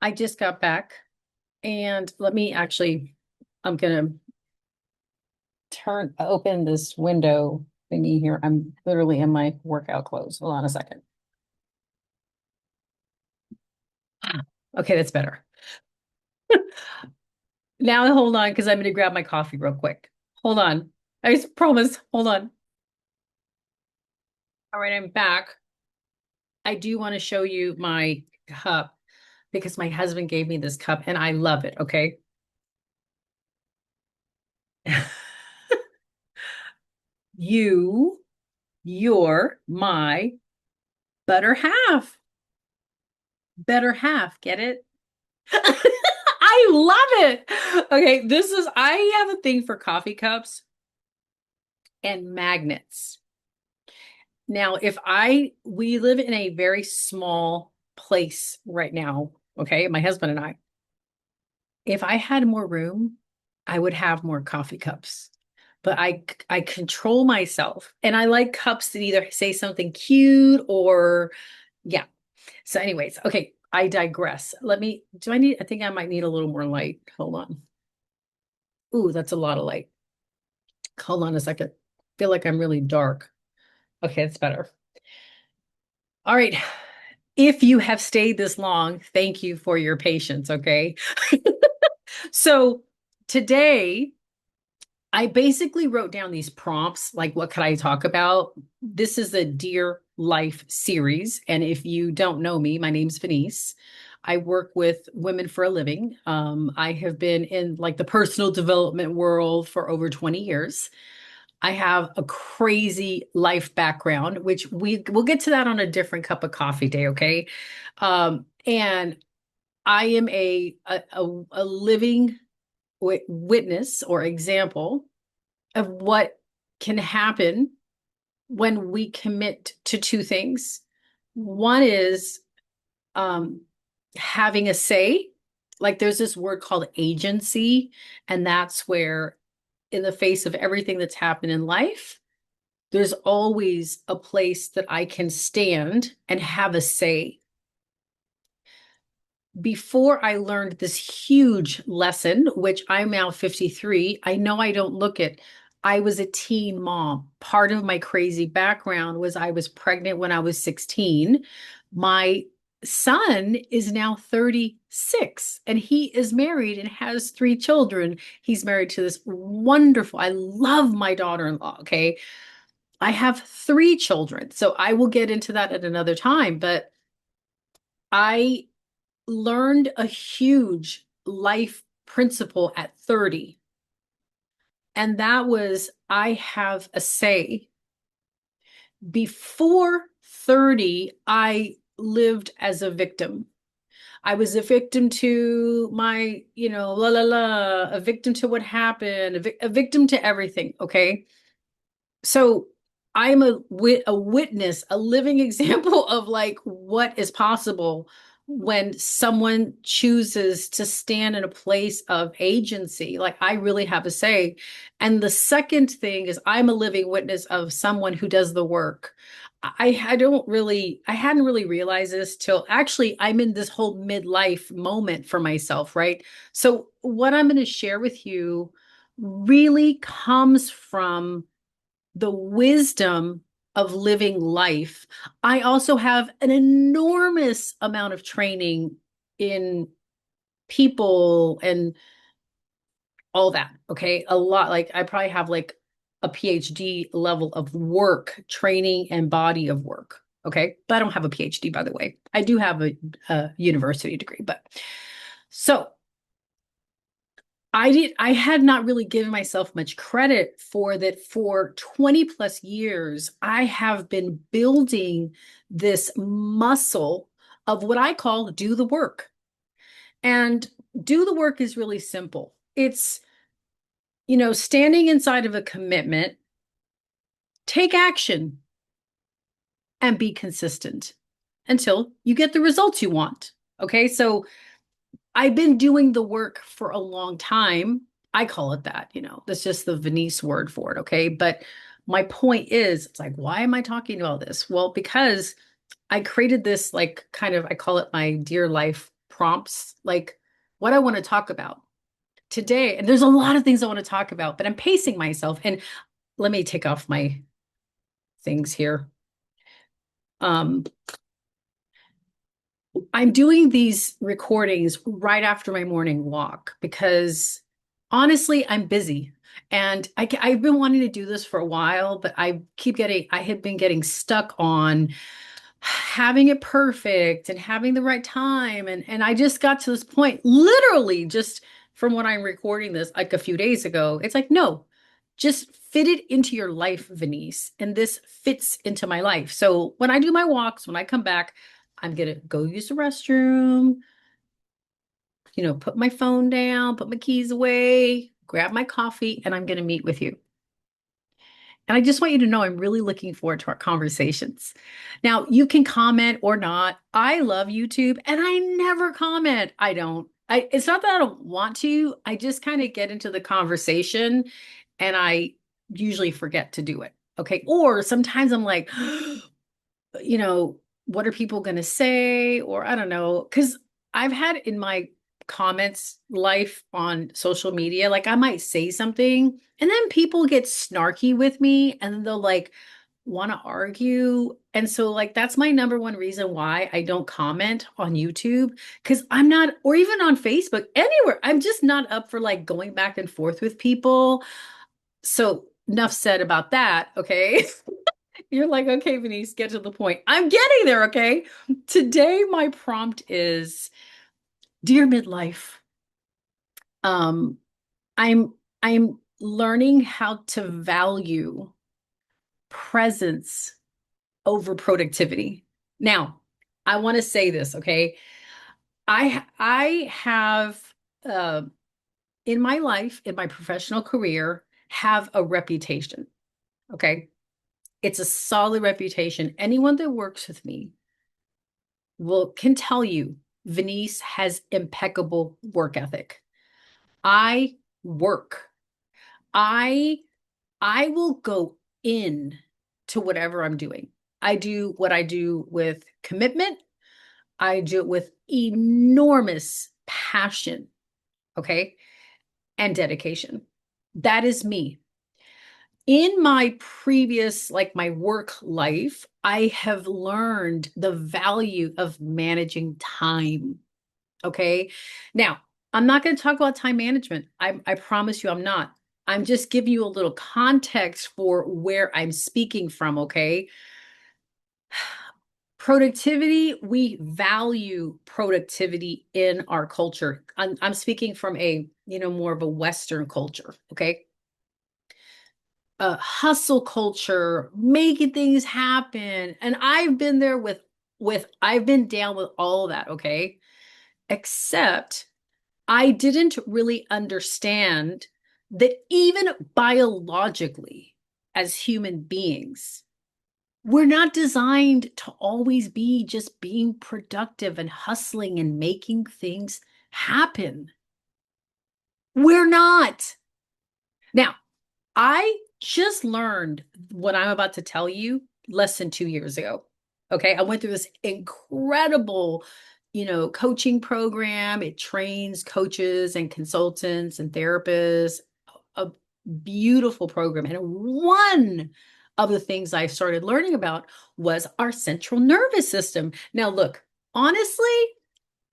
I just got back and I'm gonna open this window thingy here. I'm literally in my workout clothes. Hold on a second. Okay, that's better. Now hold on, because I'm gonna grab my coffee real quick. Hold on. Promise. Hold on. All right, I'm back. I do want to show you my cup because my husband gave me this cup and I love it. Okay. You, you're my better half. Better half. Get it? I love it. Okay, I have a thing for coffee cups and magnets. Now, we live in a very small place right now, okay, my husband and I. If I had more room, I would have more coffee cups. But I control myself and I like cups that either say something cute or yeah. So anyways, okay, I digress. I think I might need a little more light. Hold on. Ooh, that's a lot of light. Hold on a second. Feel like I'm really dark. Okay, it's better. All right. If you have stayed this long, thank you for your patience, okay? So today I basically wrote down these prompts, like what could I talk about? This is a Dear Life series. And if you don't know me, my name's Venice. I work with women for a living. I have been in like the personal development world for over 20 years. I have a crazy life background, which we'll get to that on a different cup of coffee day, okay? And I am a living witness or example of what can happen when we commit to two things. One is um, having a say. Like there's this word called agency, and that's where, in the face of everything that's happened in life, there's always a place that I can stand and have a say. Before I learned this huge lesson, which I'm now 53, I know I don't look it. I was a teen mom. Part of my crazy background was I was pregnant when I was 16. My son is now 36 and he is married and has three children. He's married to this wonderful, I love my daughter-in-law. Okay. I have three children. So I will get into that at another time, but I learned a huge life principle at 30. And that was I have a say. Before 30, I lived as a victim. I was a victim to my, la la la, a victim to what happened, a victim to everything. Okay. So I'm a witness, a living example of like what is possible when someone chooses to stand in a place of agency. Like I really have a say. And the second thing is I'm a living witness of someone who does the work. I hadn't really realized this till actually I'm in this whole midlife moment for myself, right? So what I'm going to share with you really comes from the wisdom of living life. I also have an enormous amount of training in people and all that. Okay. A lot. Like I probably have like a PhD level of work, training, and body of work. Okay. But I don't have a PhD, by the way. I do have a university degree. But so I had not really given myself much credit for that. For 20 plus years, I have been building this muscle of what I call do the work. And do the work is really simple. It's, standing inside of a commitment, take action and be consistent until you get the results you want. Okay. So I've been doing the work for a long time. I call it that, that's just the Venice word for it. Okay. But my point is, it's like, why am I talking about this? Well, because I created this, like, kind of, I call it my Dear Life prompts, like what I want to talk about today. And there's a lot of things I want to talk about, but I'm pacing myself. And let me take off my things here. Um, I'm doing these recordings right after my morning walk because honestly, I'm busy. And I've been wanting to do this for a while, but I had been getting stuck on having it perfect and having the right time. And I just got to this point, literally just from when I'm recording this, like a few days ago. It's like, no, just fit it into your life, Venice. And this fits into my life. So when I do my walks, when I come back, I'm gonna go use the restroom, put my phone down, put my keys away, grab my coffee, and I'm gonna meet with you. And I just want you to know I'm really looking forward to our conversations. Now, you can comment or not. I love YouTube and I never comment. I don't. It's not that I don't want to. I just kind of get into the conversation and I usually forget to do it. Okay. Or sometimes I'm like, you know, what are people going to say? Or I don't know. Because I've had in my comments life on social media, like I might say something and then people get snarky with me and then they'll like want to argue. And so, like, that's my number one reason why I don't comment on YouTube because I'm not, or even on Facebook, anywhere. I'm just not up for like going back and forth with people. So, enough said about that. Okay. You're like, okay, Venice, get to the point. I'm getting there, okay? Today, my prompt is Dear Midlife. Um, I'm I'm learning how to value presence over productivity. Now, I want to say this, okay? I have uh, in my life, in my professional career, have a reputation, okay? It's a solid reputation. Anyone that works with me will can tell you Venice has impeccable work ethic. I work. I I will go in to whatever I'm doing. I do what I do with commitment. I do it with enormous passion, okay, and dedication. That is me. In my previous, like my work life, I have learned the value of managing time. Okay. Now, I'm not going to talk about time management. I promise you I'm not. I'm just giving you a little context for where I'm speaking from. Okay. Productivity, we value productivity in our culture. I'm speaking from more of a Western culture. Okay. Hustle culture, making things happen. And I've been there I've been down with all of that. Okay. Except I didn't really understand that even biologically, as human beings, we're not designed to always be just being productive and hustling and making things happen. We're not. Now, I just learned what I'm about to tell you less than 2 years ago. Okay. I went through this incredible, coaching program. It trains coaches and consultants and therapists, a beautiful program. And one of the things I started learning about was our central nervous system. Now, look, honestly,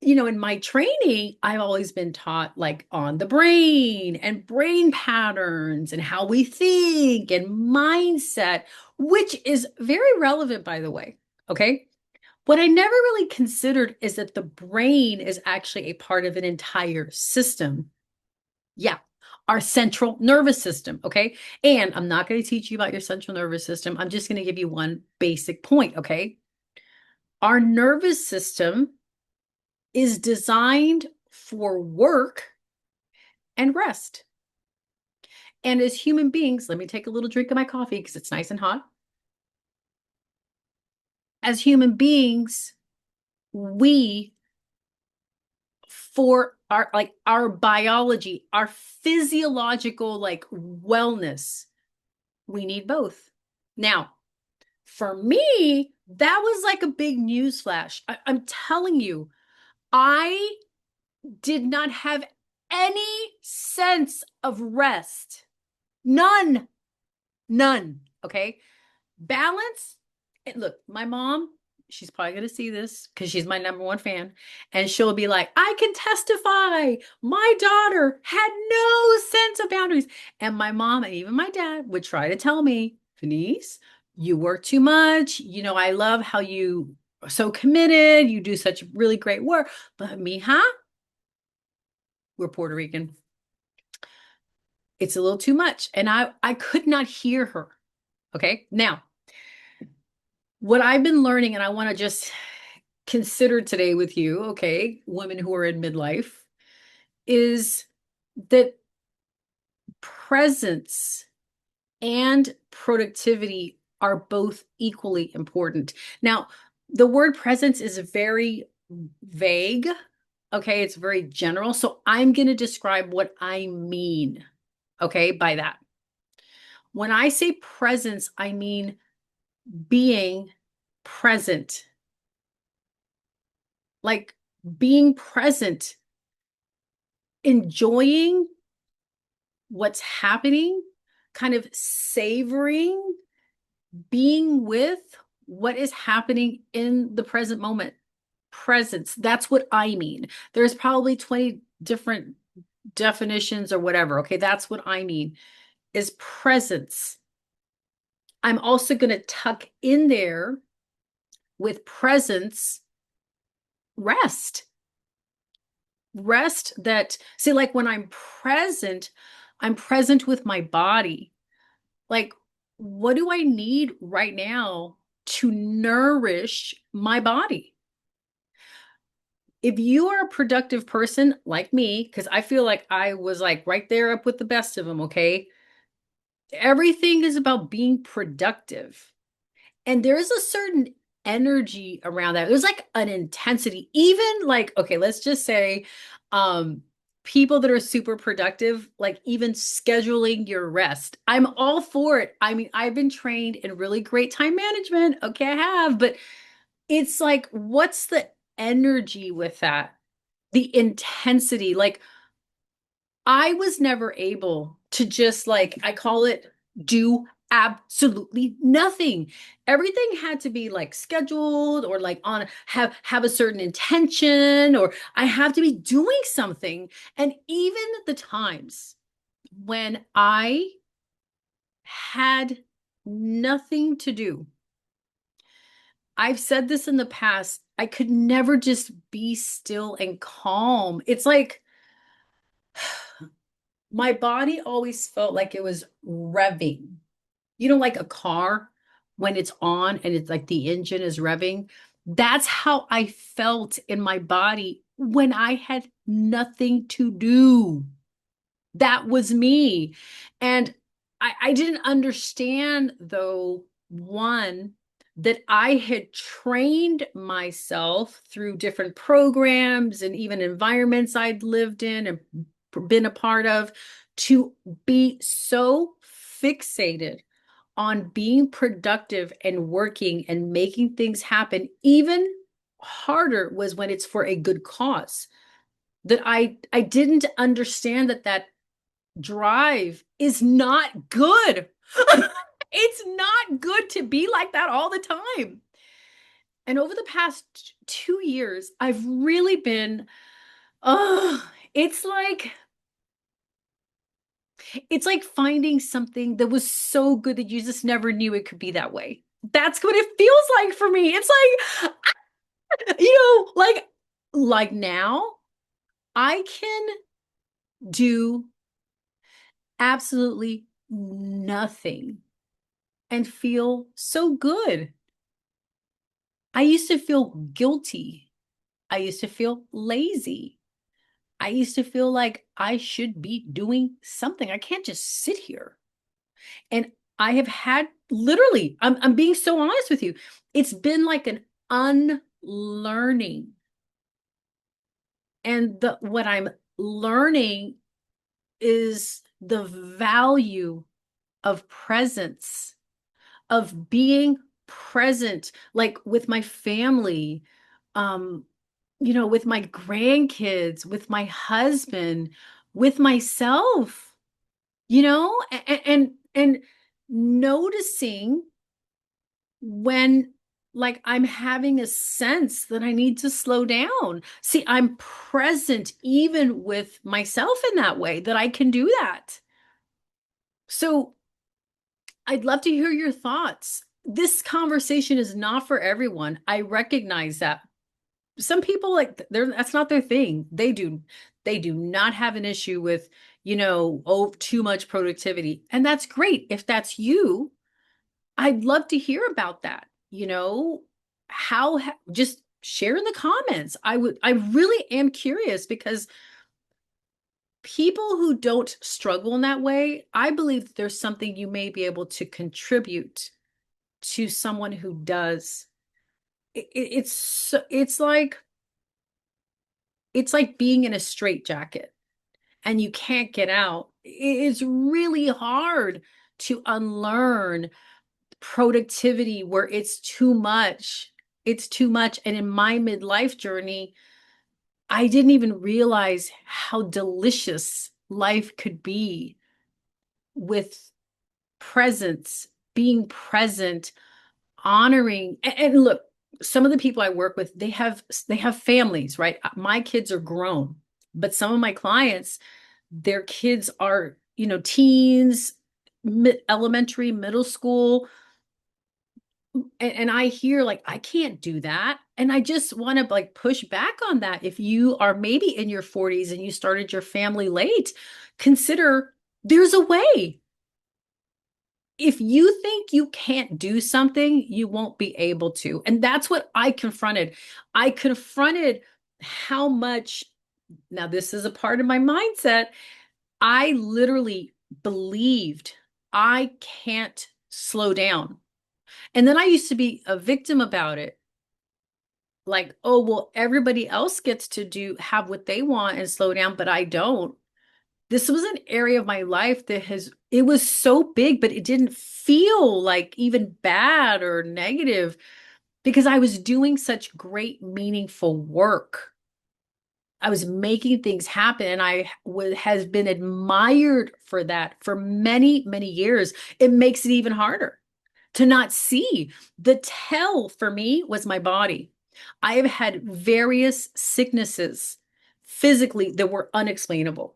in my training, I've always been taught like on the brain and brain patterns and how we think and mindset, which is very relevant, by the way. Okay. What I never really considered is that the brain is actually a part of an entire system. Yeah. Our central nervous system. Okay. And I'm not going to teach you about your central nervous system. I'm just going to give you one basic point. Okay. Our nervous system is designed for work and rest. And as human beings, let me take a little drink of my coffee because it's nice and hot. As human beings, we, for our biology, our physiological like wellness, we need both. Now, for me, that was like a big news flash. I'm telling you, I did not have any sense of rest. None. None. Okay. Balance. And look, my mom, she's probably going to see this because she's my number one fan. And she'll be like, I can testify. My daughter had no sense of boundaries. And my mom and even my dad would try to tell me, Denise, you work too much. I love how you are so committed. You do such really great work. But mija, we're Puerto Rican. It's a little too much. And I could not hear her. Okay. Now, what I've been learning, and I want to just consider today with you, okay, women who are in midlife, is that presence and productivity are both equally important. Now, the word presence is very vague. Okay, it's very general. So I'm going to describe what I mean, okay, by that. When I say presence, I mean being present, like being present, enjoying what's happening, kind of savoring being with what is happening in the present moment. Presence. That's what I mean. There's probably 20 different definitions or whatever. Okay. That's what I mean is presence. I'm also going to tuck in there with presence, rest. Rest that, see, like when I'm present with my body. Like, what do I need right now to nourish my body? If you are a productive person like me, because I feel like I was like right there up with the best of them, okay? Everything is about being productive. And there is a certain energy around that. There's like an intensity, even like, okay, let's just say, um, people that are super productive, like even scheduling your rest. I'm all for it. I mean, I've been trained in really great time management. Okay, I have, but it's like, what's the energy with that? The intensity. Like, I was never able to just like, I call it do absolutely nothing. Everything had to be like scheduled or like on have a certain intention or I have to be doing something. And even the times when I had nothing to do, I've said this in the past, I could never just be still and calm. It's like my body always felt like it was revving. Like a car when it's on and it's like the engine is revving. That's how I felt in my body when I had nothing to do. That was me. And I didn't understand, though, one, that I had trained myself through different programs and even environments I'd lived in and been a part of to be so fixated on being productive and working and making things happen. Even harder was when it's for a good cause. That I didn't understand that drive is not good. It's not good to be like that all the time. And over the past 2 years, I've really been, oh, it's like finding something that was so good that you just never knew it could be that way. That's what it feels like for me. It's like, like now I can do absolutely nothing and feel so good. I used to feel guilty. I used to feel lazy. I used to feel like I should be doing something. I can't just sit here. And I have had literally, I'm being so honest with you. It's been like an unlearning. And what I'm learning is the value of presence, of being present, like with my family, um, with my grandkids, with my husband, with myself, and noticing when like I'm having a sense that I need to slow down. See, I'm present even with myself in that way that I can do that. So I'd love to hear your thoughts. This conversation is not for everyone. I recognize that. Some people like they're that's not their thing. They do not have an issue with, too much productivity. And that's great. If that's you, I'd love to hear about that. Just share in the comments. I really am curious because people who don't struggle in that way, I believe that there's something you may be able to contribute to someone who does. It's like being in a straitjacket and you can't get out. It's really hard to unlearn productivity where it's too much. It's too much. And in my midlife journey, I didn't even realize how delicious life could be with presence, being present, honoring. And look, some of the people I work with, they have families, right? My kids are grown, but some of my clients, their kids are, teens, elementary, middle school. And I hear like, I can't do that. And I just want to like push back on that. If you are maybe in your 40s and you started your family late, consider there's a way. If you think you can't do something, you won't be able to. And that's what I confronted. I confronted how much, now this is a part of my mindset. I literally believed I can't slow down. And then I used to be a victim about it. Like, oh, well, everybody else gets to have what they want and slow down, but I don't. This was an area of my life it was so big, but it didn't feel like even bad or negative because I was doing such great, meaningful work. I was making things happen and has been admired for that for many, many years. It makes it even harder to not see. The tell for me was my body. I have had various sicknesses physically that were unexplainable.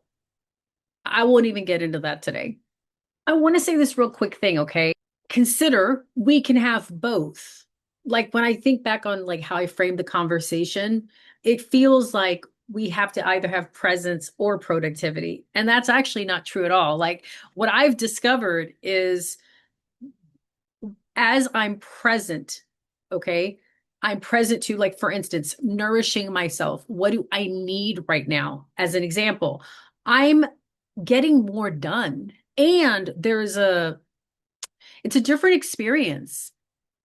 I won't even get into that today. I want to say this real quick thing, okay? Consider we can have both. Like when I think back on like how I framed the conversation, it feels like we have to either have presence or productivity. And that's actually not true at all. Like what I've discovered is as I'm present, okay, I'm present to, like, for instance, nourishing myself. What do I need right now? As an example, I'm getting more done. And it's a different experience.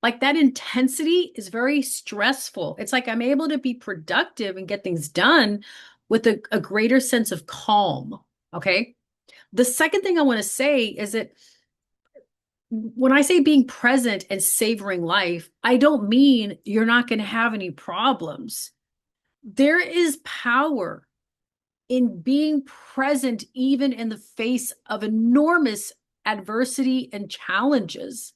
Like that intensity is very stressful. It's like I'm able to be productive and get things done with a greater sense of calm. Okay. The second thing I want to say is that when I say being present and savoring life, I don't mean you're not going to have any problems. There is power in being present, even in the face of enormous adversity and challenges,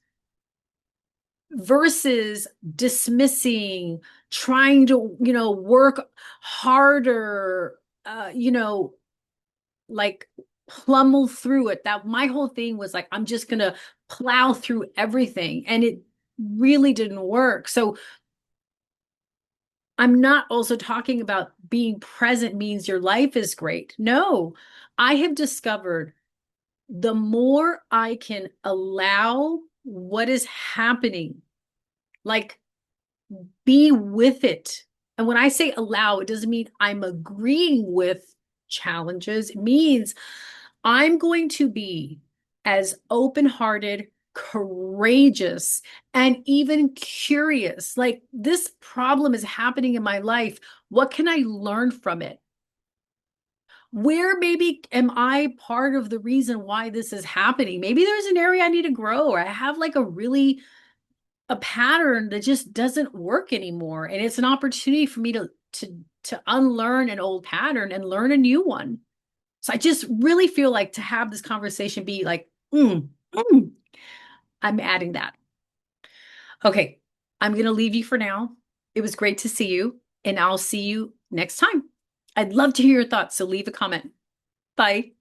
versus dismissing, trying to, work harder, like pummel through it. That my whole thing was like, I'm just going to plow through everything. And it really didn't work. So I'm not also talking about being present means your life is great. No, I have discovered the more I can allow what is happening, like be with it. And when I say allow, it doesn't mean I'm agreeing with challenges. It means I'm going to be as open-hearted, courageous, and even curious. Like this problem is happening in my life. What can I learn from it? Where maybe am I part of the reason why this is happening? Maybe there's an area I need to grow, or I have like a pattern that just doesn't work anymore. And it's an opportunity for me to unlearn an old pattern and learn a new one. So I just really feel like to have this conversation be like, I'm adding that. Okay, I'm going to leave you for now. It was great to see you, and I'll see you next time. I'd love to hear your thoughts, so leave a comment. Bye.